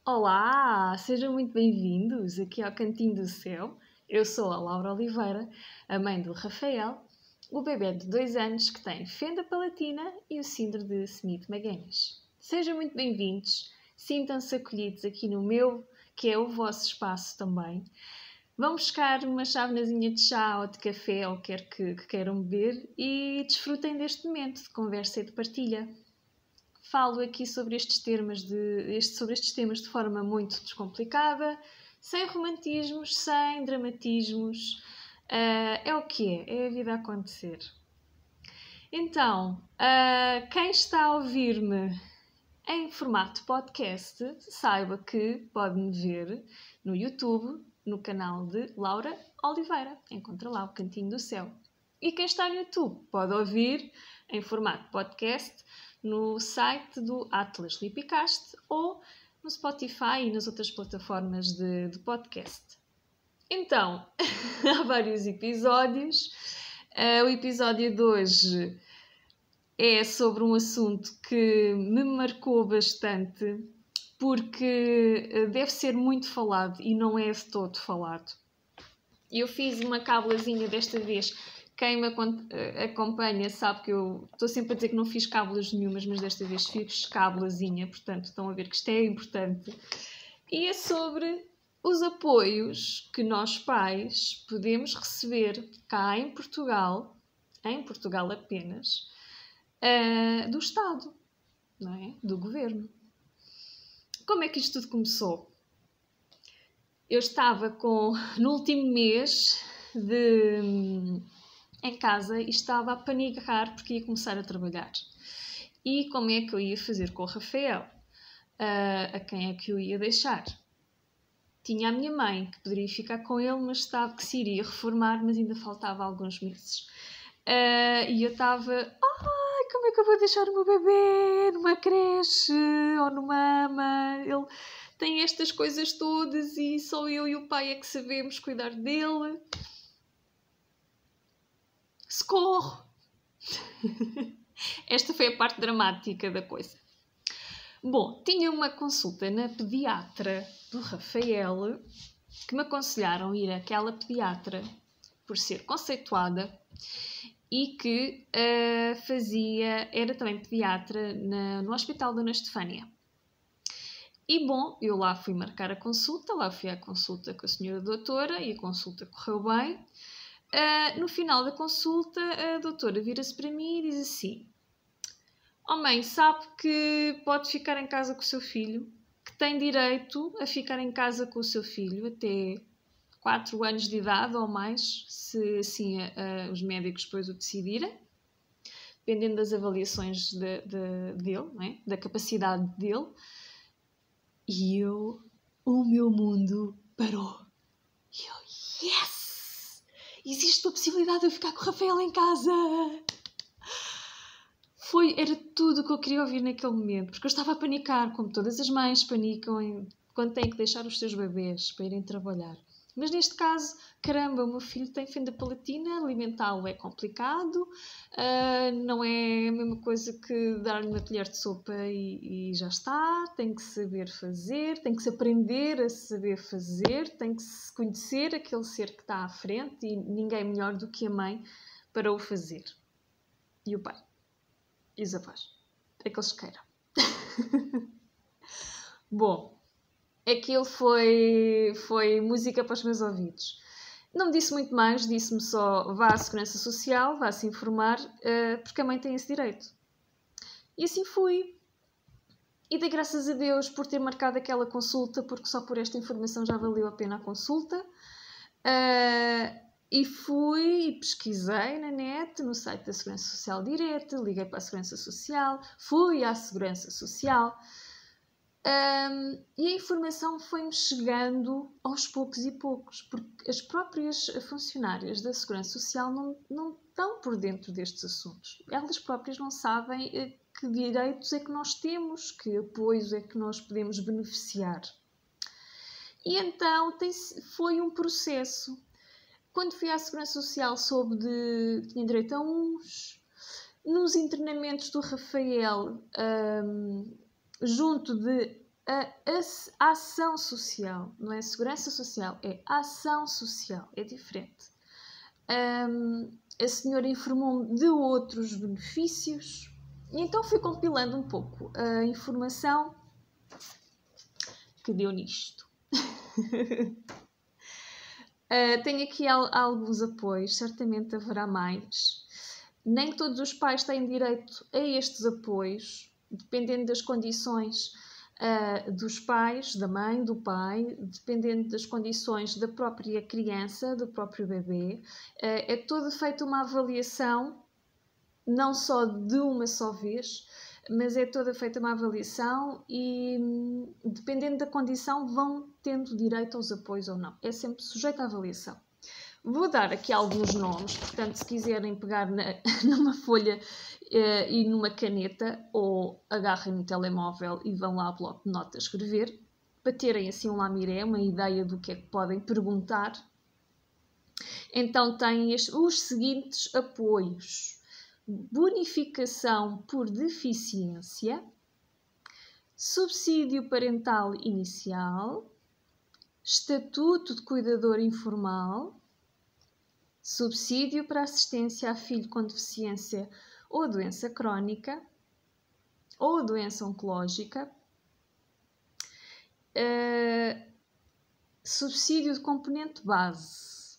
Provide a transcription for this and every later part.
Olá, sejam muito bem-vindos aqui ao Cantinho do Céu. Eu sou a Laura Oliveira, a mãe do Rafael, o bebê de 2 anos que tem fenda palatina e o síndrome de Smith-Magenis. Sejam muito bem-vindos, sintam-se acolhidos aqui no meu, que é o vosso espaço também. Vão buscar uma chávenazinha de chá ou de café, ou quer que queiram beber, e desfrutem deste momento de conversa e de partilha. Falo aqui sobre estes temas de forma muito descomplicada, sem romantismos, sem dramatismos. É o que é a vida a acontecer. Então, quem está a ouvir-me em formato podcast, saiba que pode-me ver no YouTube, no canal de Laura Oliveira. Encontra lá o Cantinho do Céu. E quem está no YouTube pode ouvir em formato podcast no site do Atlas Lipicast ou no Spotify e nas outras plataformas de podcast. Então, há vários episódios. O episódio de hoje é sobre um assunto que me marcou bastante porque deve ser muito falado e não é de todo falado. Eu fiz uma cábulazinha desta vez. Quem me acompanha sabe que eu estou sempre a dizer que não fiz cábulas nenhumas, mas desta vez fiz cábulazinha, portanto estão a ver que isto é importante. E é sobre os apoios que nós pais podemos receber cá em Portugal apenas, do Estado, não é? Do Governo. Como é que isto tudo começou? Eu estava no último mês em casa e estava a panicar porque ia começar a trabalhar. E como é que eu ia fazer com o Rafael? A quem é que eu ia deixar? Tinha a minha mãe, que poderia ficar com ele, mas estava que se iria reformar, mas ainda faltava alguns meses. E eu estava... como é que eu vou deixar o meu bebê numa creche ou numa ama? Ele tem estas coisas todas e só eu e o pai é que sabemos cuidar dele. Socorro! Esta foi a parte dramática da coisa. Bom, tinha uma consulta na pediatra do Rafael, que me aconselharam ir àquela pediatra por ser conceituada e que era também pediatra no Hospital Dona Estefânia. E bom, eu lá fui marcar a consulta, lá fui à consulta com a senhora doutora e a consulta correu bem. No final da consulta, a doutora vira-se para mim e diz assim: mãe, sabe que pode ficar em casa com o seu filho, que tem direito a ficar em casa com o seu filho até 4 anos de idade ou mais, se assim os médicos depois o decidirem, dependendo das avaliações dele, não é? Da capacidade dele. E o meu mundo parou. E eu, yes! Existe a possibilidade de eu ficar com o Rafael em casa! Era tudo o que eu queria ouvir naquele momento, porque eu estava a panicar, como todas as mães panicam quando têm que deixar os seus bebês para irem trabalhar. Mas neste caso, caramba, o meu filho tem fenda palatina, alimentá-lo é complicado, não é a mesma coisa que dar-lhe uma colher de sopa e já está, tem que saber fazer, tem que se aprender a saber fazer, tem que se conhecer aquele ser que está à frente e ninguém melhor do que a mãe para o fazer. E o pai. E os avós. Aqueles que queiram. Bom, aquilo foi música para os meus ouvidos. Não me disse muito mais, disse-me só: vá à Segurança Social, vá se informar, porque a mãe tem esse direito. E assim fui. E dei graças a Deus por ter marcado aquela consulta, porque só por esta informação já valeu a pena a consulta. E fui e pesquisei na net, no site da Segurança Social direta, liguei para a Segurança Social, fui à Segurança Social. E a informação foi-me chegando aos poucos e poucos, porque as próprias funcionárias da Segurança Social não estão por dentro destes assuntos. Elas próprias não sabem que direitos é que nós temos, que apoios é que nós podemos beneficiar. E então foi um processo. Quando fui à Segurança Social soube que tinha direito a uns. Nos internamentos do Rafael, junto de a ação social, não é segurança social, é ação social, é diferente. A senhora informou-me de outros benefícios e então fui compilando um pouco a informação que deu nisto. Tenho aqui alguns apoios, certamente haverá mais. Nem todos os pais têm direito a estes apoios, dependendo das condições dos pais, da mãe, do pai, dependendo das condições da própria criança, do próprio bebê. É toda feita uma avaliação, não só de uma só vez, mas é toda feita uma avaliação e, dependendo da condição, vão tendo direito aos apoios ou não. É sempre sujeito à avaliação. Vou dar aqui alguns nomes, portanto, se quiserem pegar numa folha e numa caneta, ou agarrem no telemóvel e vão lá ao bloco de notas escrever, para terem assim um lamiré, uma ideia do que é que podem perguntar. Então, têm os seguintes apoios: bonificação por deficiência, subsídio parental inicial, estatuto de cuidador informal, subsídio para assistência a filho com deficiência ou doença crónica ou doença oncológica, subsídio de componente base.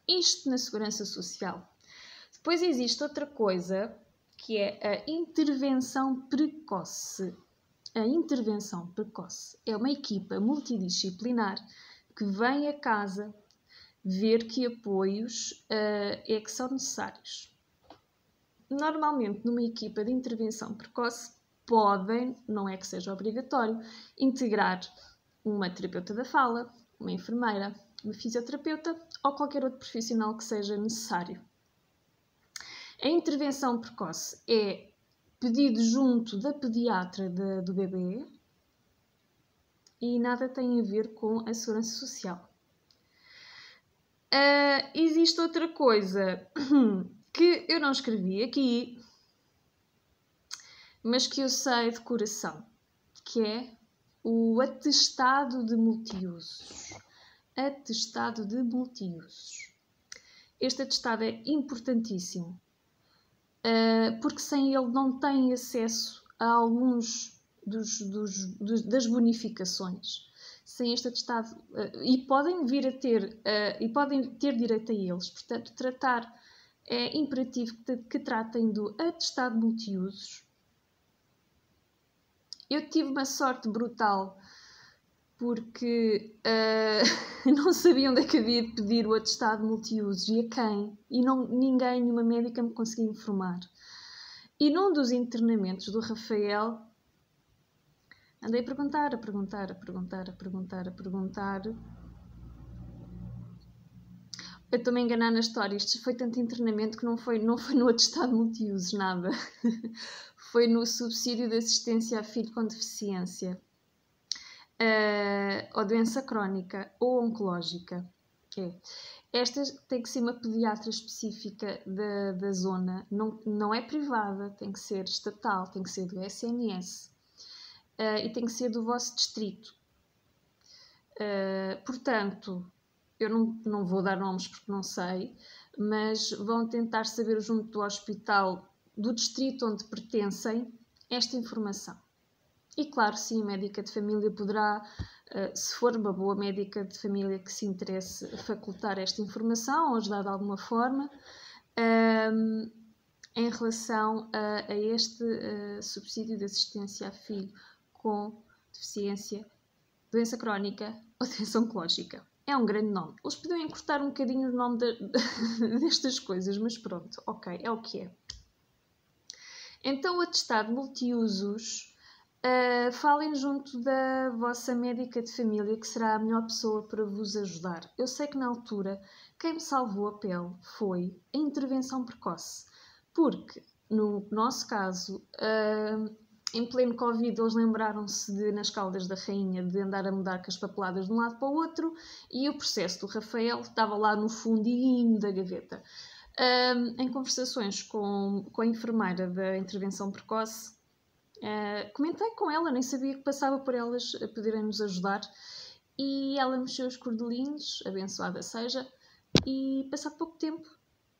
Isto na segurança social. Depois existe outra coisa que é a intervenção precoce. A intervenção precoce é uma equipa multidisciplinar que vem a casa ver que apoios é que são necessários. Normalmente, numa equipa de intervenção precoce, podem, não é que seja obrigatório, integrar uma terapeuta da fala, uma enfermeira, uma fisioterapeuta ou qualquer outro profissional que seja necessário. A intervenção precoce é pedido junto da pediatra do bebê e nada tem a ver com a segurança social. Existe outra coisa que eu não escrevi aqui, mas que eu sei de coração, que é o atestado de multiusos. Atestado de multiusos. Este atestado é importantíssimo, porque sem ele não têm acesso a alguns das bonificações. Sem este atestado, e podem vir a ter, e podem ter direito a eles. Portanto, é imperativo que tratem do atestado multiusos. Eu tive uma sorte brutal, porque não sabia onde é que havia de pedir o atestado multiusos e a quem. E ninguém, nenhuma médica me conseguia informar. E num dos internamentos do Rafael, andei a perguntar. Eu estou-me a enganar na história. Isto foi tanto internamento que não foi no atestado multiusos, nada. Foi no subsídio de assistência a filho com deficiência, ou doença crónica ou oncológica. Esta tem que ser uma pediatra específica da zona, não é privada, tem que ser estatal, tem que ser do SNS e tem que ser do vosso distrito. Portanto, eu não vou dar nomes porque não sei, mas vão tentar saber junto do hospital do distrito onde pertencem esta informação. E claro, sim, a médica de família poderá, se for uma boa médica de família que se interesse, facultar esta informação ou ajudar de alguma forma em relação a este subsídio de assistência a filho com deficiência, doença crónica ou doença oncológica. É um grande nome. Eles podiam encurtar um bocadinho o nome destas coisas, mas pronto, ok, é o que é. Então, o atestado multiusos, falem junto da vossa médica de família, que será a melhor pessoa para vos ajudar. Eu sei que na altura quem me salvou a pele foi a intervenção precoce, porque no nosso caso, em pleno Covid, eles lembraram-se de, nas Caldas da Rainha, de andar a mudar com as papeladas de um lado para o outro, e o processo do Rafael estava lá no fundinho da gaveta. Em conversações com a enfermeira da intervenção precoce, Comentei com ela, nem sabia que passava por elas a poderem nos ajudar. E ela mexeu os cordelinhos, abençoada seja, e passado pouco tempo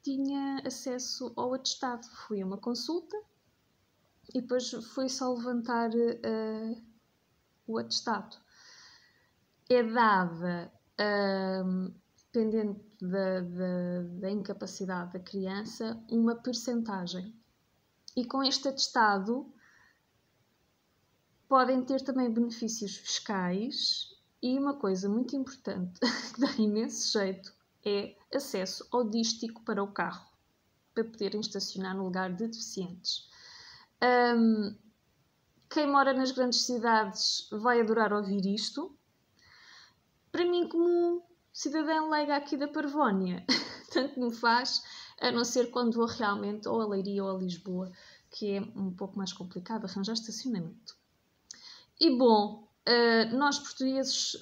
tinha acesso ao atestado. Fui a uma consulta e depois foi só levantar o atestado. É dada, dependendo da incapacidade da criança, uma percentagem. E com este atestado podem ter também benefícios fiscais e uma coisa muito importante que dá imenso jeito é acesso ao dístico para o carro, para poderem estacionar no lugar de deficientes. Quem mora nas grandes cidades vai adorar ouvir isto. Para mim, como cidadã leiga aqui da Parvónia, tanto me faz, a não ser quando vou realmente ou a Leiria ou a Lisboa, que é um pouco mais complicado arranjar estacionamento. E bom, nós portugueses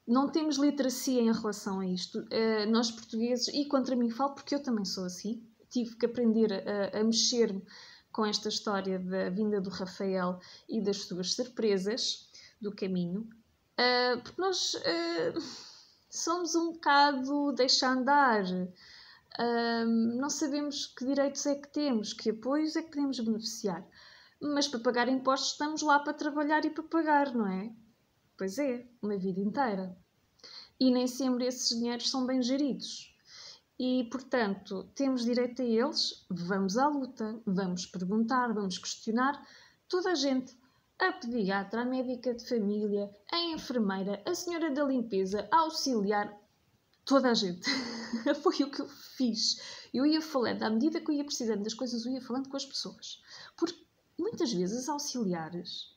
não temos literacia em relação a isto. Nós portugueses, e contra mim falo porque eu também sou assim, tive que aprender a mexer-me com esta história da vinda do Rafael e das suas surpresas do caminho, porque nós somos um bocado deixa andar, não sabemos que direitos é que temos, que apoios é que podemos beneficiar, mas para pagar impostos estamos lá para trabalhar e para pagar, não é? Pois é, uma vida inteira. E nem sempre esses dinheiros são bem geridos. E, portanto, temos direito a eles, vamos à luta, vamos perguntar, vamos questionar. Toda a gente, a pediatra, a médica de família, a enfermeira, a senhora da limpeza, a auxiliar, toda a gente. Foi o que eu fiz. Eu ia falando, à medida que eu ia precisando das coisas, eu ia falando com as pessoas. Porque muitas vezes auxiliares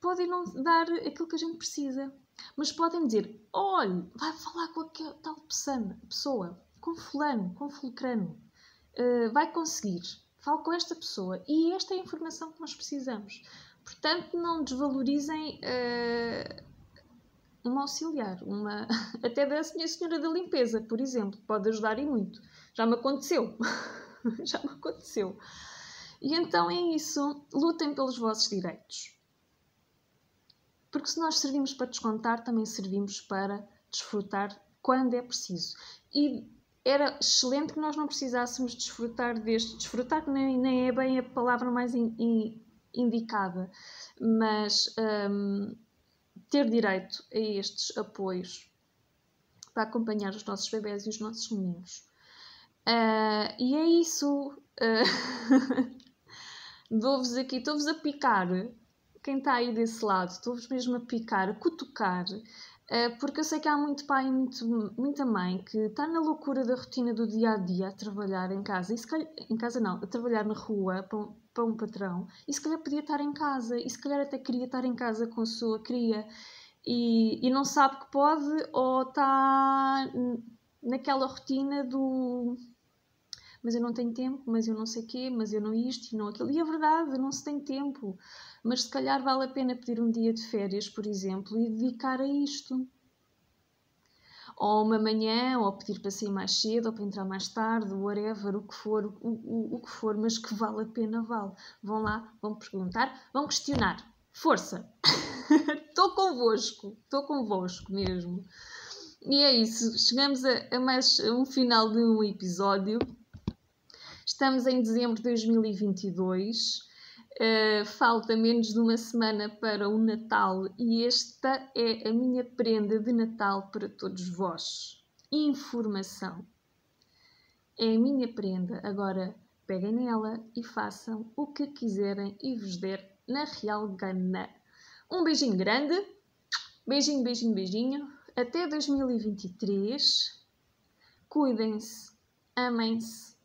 podem não dar aquilo que a gente precisa, mas podem dizer, olha, vai falar com aquela tal pessoa, com fulano, com fulcrano, vai conseguir, fala com esta pessoa e esta é a informação que nós precisamos. Portanto, não desvalorizem uma auxiliar, até da senhora da limpeza, por exemplo, pode ajudar e muito. Já me aconteceu. Já me aconteceu. E então é isso, lutem pelos vossos direitos. Porque se nós servimos para descontar, também servimos para desfrutar quando é preciso. E era excelente que nós não precisássemos desfrutar deste. Desfrutar nem é bem a palavra mais indicada, mas ter direito a estes apoios para acompanhar os nossos bebés e os nossos meninos. E é isso. Dou-vos aqui, estou-vos a picar. Quem está aí desse lado, estou-vos mesmo a picar, a cutucar, porque eu sei que há muito pai e muita mãe que está na loucura da rotina do dia-a-dia a trabalhar em casa, e se calhar, em casa não, a trabalhar na rua para um patrão, e se calhar podia estar em casa, e se calhar até queria estar em casa com a sua cria, e não sabe que pode, ou está naquela rotina do... mas eu não tenho tempo, mas eu não sei quê, mas eu não isto e não aquilo. E é verdade, não se tem tempo. Mas se calhar vale a pena pedir um dia de férias, por exemplo, e dedicar a isto. Ou uma manhã, ou pedir para sair mais cedo, ou para entrar mais tarde, whatever, o que for, o que for, mas que vale a pena, vale. Vão lá, vão perguntar, vão questionar. Força! Estou convosco mesmo. E é isso, chegamos a mais um final de um episódio. Estamos em dezembro de 2022, falta menos de uma semana para o Natal e esta é a minha prenda de Natal para todos vós. Informação. É a minha prenda. Agora peguem nela e façam o que quiserem e vos der na real gana. Um beijinho grande. Beijinho, beijinho, beijinho. Até 2023. Cuidem-se. Amem-se.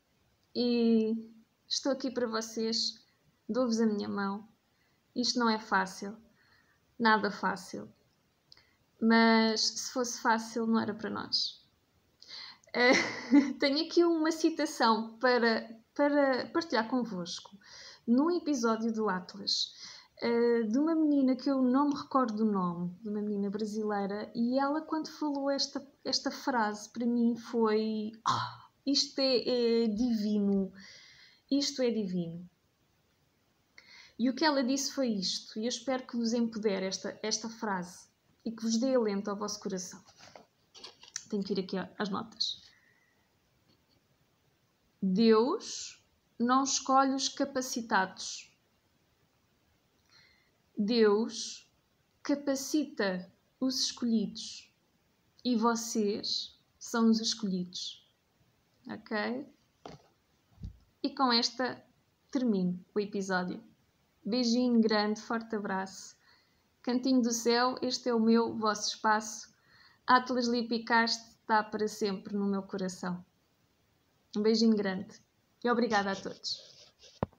E estou aqui para vocês, dou-vos a minha mão. Isto não é fácil, nada fácil. Mas se fosse fácil, não era para nós. Tenho aqui uma citação para partilhar convosco. Num episódio do Atlas, de uma menina que eu não me recordo do nome, de uma menina brasileira, e ela, quando falou esta frase, para mim foi... isto é divino. Isto é divino. E o que ela disse foi isto, e eu espero que vos empodere esta frase e que vos dê alento ao vosso coração. Tenho que ir aqui às notas. Deus não escolhe os capacitados. Deus capacita os escolhidos. E vocês são os escolhidos. Ok? E com esta termino o episódio. Beijinho grande, forte abraço. Cantinho do Céu, este é o meu, vosso espaço. Atlas Lipicast está para sempre no meu coração. Um beijinho grande e obrigada a todos.